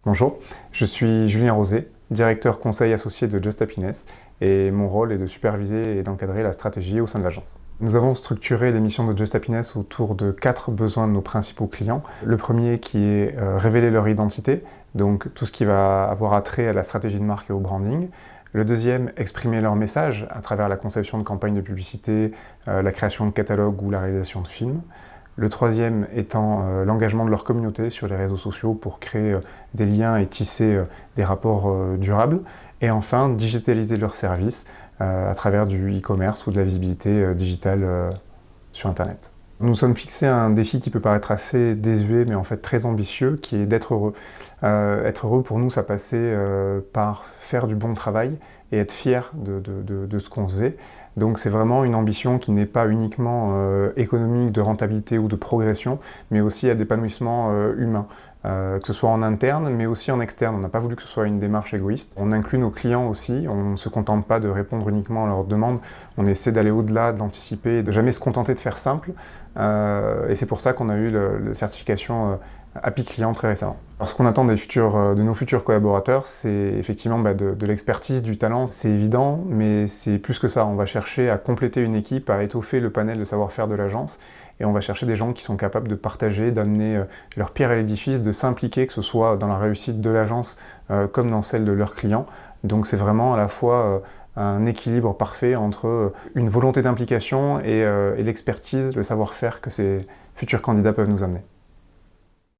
Bonjour, je suis Julien Rosé, directeur conseil associé de Just Happiness, et mon rôle est de superviser et d'encadrer la stratégie au sein de l'agence. Nous avons structuré les missions de Just Happiness autour de 4 besoins de nos principaux clients. Le premier qui est révéler leur identité, donc tout ce qui va avoir attrait à la stratégie de marque et au branding. Le deuxième, exprimer leur message à travers la conception de campagnes de publicité, la création de catalogues ou la réalisation de films. Le troisième étant l'engagement de leur communauté sur les réseaux sociaux pour créer des liens et tisser des rapports durables. Et enfin, digitaliser leurs services à travers du e-commerce ou de la visibilité digitale sur Internet. Nous nous sommes fixés un défi qui peut paraître assez désuet, mais en fait très ambitieux, qui est d'être heureux. Être heureux pour nous, ça passait par faire du bon travail et être fier de ce qu'on faisait. Donc c'est vraiment une ambition qui n'est pas uniquement économique, de rentabilité ou de progression, mais aussi à d'épanouissement humain. Que ce soit en interne, mais aussi en externe. On n'a pas voulu que ce soit une démarche égoïste. On inclut nos clients aussi, on ne se contente pas de répondre uniquement à leurs demandes, on essaie d'aller au-delà, de l'anticiper, de jamais se contenter de faire simple. Et c'est pour ça qu'on a eu la certification Happy Client très récemment. Alors ce qu'on attend de nos futurs collaborateurs, c'est effectivement de l'expertise, du talent, c'est évident, mais c'est plus que ça. On va chercher à compléter une équipe, à étoffer le panel de savoir-faire de l'agence, et on va chercher des gens qui sont capables de partager, d'amener leur pierre à l'édifice, de s'impliquer, que ce soit dans la réussite de l'agence comme dans celle de leurs clients. Donc c'est vraiment à la fois un équilibre parfait entre une volonté d'implication et l'expertise, le savoir-faire que ces futurs candidats peuvent nous amener.